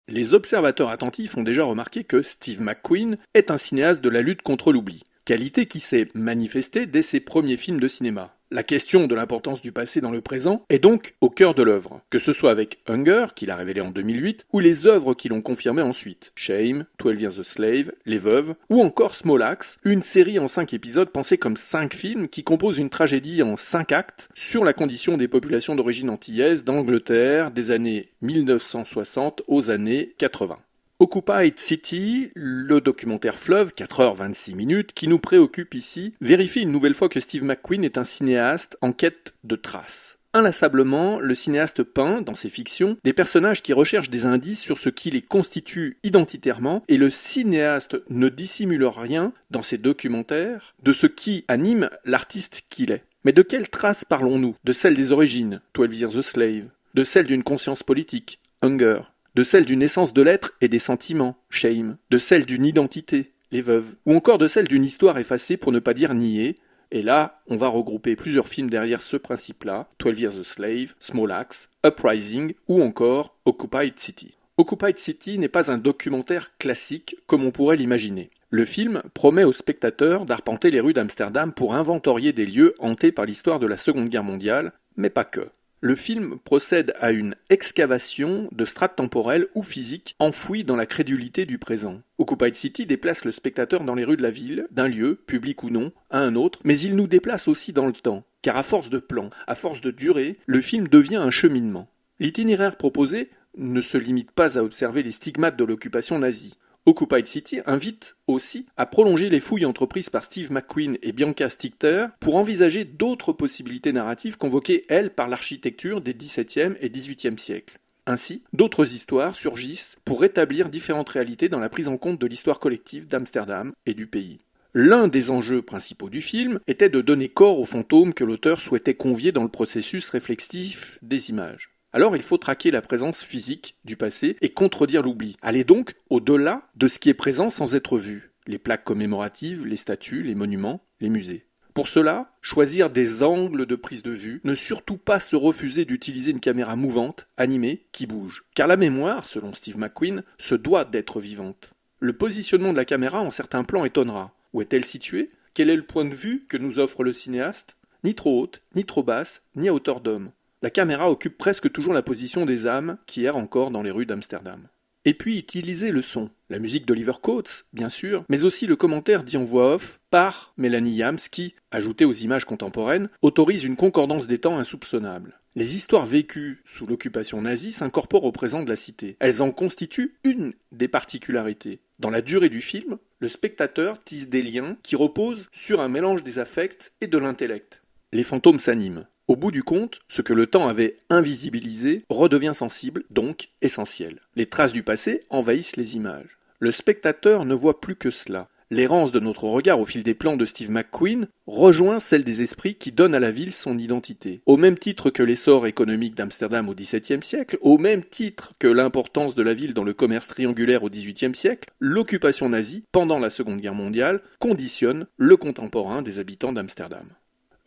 Les observateurs attentifs ont déjà remarqué que Steve McQueen est un cinéaste de la lutte contre l'oubli, qualité qui s'est manifestée dès ses premiers films de cinéma. La question de l'importance du passé dans le présent est donc au cœur de l'œuvre, que ce soit avec Hunger, qu'il a révélé en 2008, ou les œuvres qui l'ont confirmé ensuite, Shame, 12 Years a Slave, Les Veuves, ou encore Small Axe, une série en 5 épisodes pensée comme 5 films qui composent une tragédie en 5 actes sur la condition des populations d'origine antillaise d'Angleterre des années 1960 aux années 80. Occupied City, le documentaire fleuve, 4h26, qui nous préoccupe ici, vérifie une nouvelle fois que Steve McQueen est un cinéaste en quête de traces. Inlassablement, le cinéaste peint, dans ses fictions, des personnages qui recherchent des indices sur ce qui les constitue identitairement, et le cinéaste ne dissimule rien, dans ses documentaires, de ce qui anime l'artiste qu'il est. Mais de quelles traces parlons-nous? De celles des origines, 12 Years a Slave, de celles d'une conscience politique, Hunger, de celle d'une essence de l'être et des sentiments, Shame, de celle d'une identité, Les Veuves, ou encore de celle d'une histoire effacée pour ne pas dire niée, et là, on va regrouper plusieurs films derrière ce principe-là, 12 Years a Slave, Small Axe, Uprising, ou encore Occupied City. Occupied City n'est pas un documentaire classique comme on pourrait l'imaginer. Le film promet aux spectateurs d'arpenter les rues d'Amsterdam pour inventorier des lieux hantés par l'histoire de la Seconde Guerre mondiale, mais pas que. Le film procède à une excavation de strates temporelles ou physiques enfouies dans la crédulité du présent. Occupied City déplace le spectateur dans les rues de la ville, d'un lieu, public ou non, à un autre, mais il nous déplace aussi dans le temps, car à force de plans, à force de durée, le film devient un cheminement. L'itinéraire proposé ne se limite pas à observer les stigmates de l'occupation nazie. Occupied City invite aussi à prolonger les fouilles entreprises par Steve McQueen et Bianca Stichter pour envisager d'autres possibilités narratives convoquées, elles, par l'architecture des XVIIe et XVIIIe siècles. Ainsi, d'autres histoires surgissent pour rétablir différentes réalités dans la prise en compte de l'histoire collective d'Amsterdam et du pays. L'un des enjeux principaux du film était de donner corps aux fantômes que l'auteur souhaitait convier dans le processus réflexif des images. Alors il faut traquer la présence physique du passé et contredire l'oubli. Aller donc au-delà de ce qui est présent sans être vu. Les plaques commémoratives, les statues, les monuments, les musées. Pour cela, choisir des angles de prise de vue, ne surtout pas se refuser d'utiliser une caméra mouvante, animée, qui bouge. Car la mémoire, selon Steve McQueen, se doit d'être vivante. Le positionnement de la caméra en certains plans étonnera. Où est-elle située? Quel est le point de vue que nous offre le cinéaste? Ni trop haute, ni trop basse, ni à hauteur d'homme. La caméra occupe presque toujours la position des âmes qui errent encore dans les rues d'Amsterdam. Et puis utiliser le son, la musique d'Oliver Coates, bien sûr, mais aussi le commentaire dit en voix off par Mélanie Yams qui, ajouté aux images contemporaines, autorise une concordance des temps insoupçonnable. Les histoires vécues sous l'occupation nazie s'incorporent au présent de la cité. Elles en constituent une des particularités. Dans la durée du film, le spectateur tisse des liens qui reposent sur un mélange des affects et de l'intellect. Les fantômes s'animent. Au bout du compte, ce que le temps avait invisibilisé redevient sensible, donc essentiel. Les traces du passé envahissent les images. Le spectateur ne voit plus que cela. L'errance de notre regard au fil des plans de Steve McQueen rejoint celle des esprits qui donnent à la ville son identité. Au même titre que l'essor économique d'Amsterdam au XVIIe siècle, au même titre que l'importance de la ville dans le commerce triangulaire au XVIIIe siècle, l'occupation nazie, pendant la Seconde Guerre mondiale, conditionne le contemporain des habitants d'Amsterdam.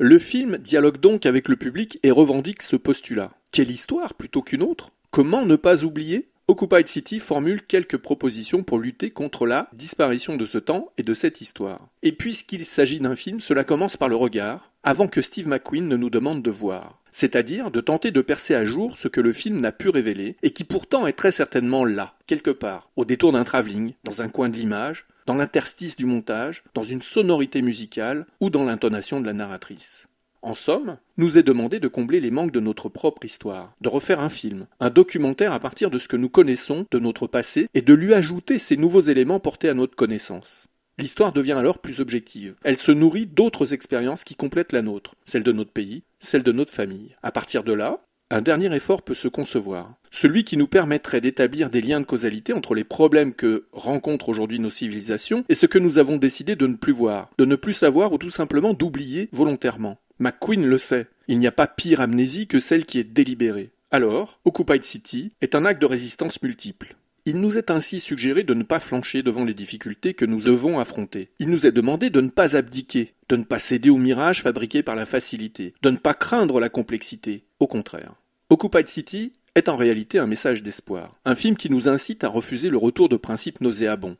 Le film dialogue donc avec le public et revendique ce postulat. Quelle histoire plutôt qu'une autre? Comment ne pas oublier? Occupied City formule quelques propositions pour lutter contre la disparition de ce temps et de cette histoire. Et puisqu'il s'agit d'un film, cela commence par le regard, avant que Steve McQueen ne nous demande de voir. C'est-à-dire de tenter de percer à jour ce que le film n'a pu révéler, et qui pourtant est très certainement là, quelque part, au détour d'un travelling, dans un coin de l'image, dans l'interstice du montage, dans une sonorité musicale ou dans l'intonation de la narratrice. En somme, nous est demandé de combler les manques de notre propre histoire, de refaire un film, un documentaire à partir de ce que nous connaissons de notre passé et de lui ajouter ces nouveaux éléments portés à notre connaissance. L'histoire devient alors plus objective. Elle se nourrit d'autres expériences qui complètent la nôtre, celle de notre pays, celle de notre famille. À partir de là, un dernier effort peut se concevoir, celui qui nous permettrait d'établir des liens de causalité entre les problèmes que rencontrent aujourd'hui nos civilisations et ce que nous avons décidé de ne plus voir, de ne plus savoir ou tout simplement d'oublier volontairement. McQueen le sait, il n'y a pas pire amnésie que celle qui est délibérée. Alors, Occupied City est un acte de résistance multiple. Il nous est ainsi suggéré de ne pas flancher devant les difficultés que nous devons affronter. Il nous est demandé de ne pas abdiquer, de ne pas céder au mirage fabriqué par la facilité, de ne pas craindre la complexité. Au contraire. Occupied City est en réalité un message d'espoir. Un film qui nous incite à refuser le retour de principes nauséabonds.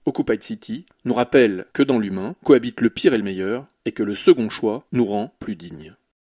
Occupied City nous rappelle que dans l'humain cohabitent le pire et le meilleur, et que le second choix nous rend plus dignes.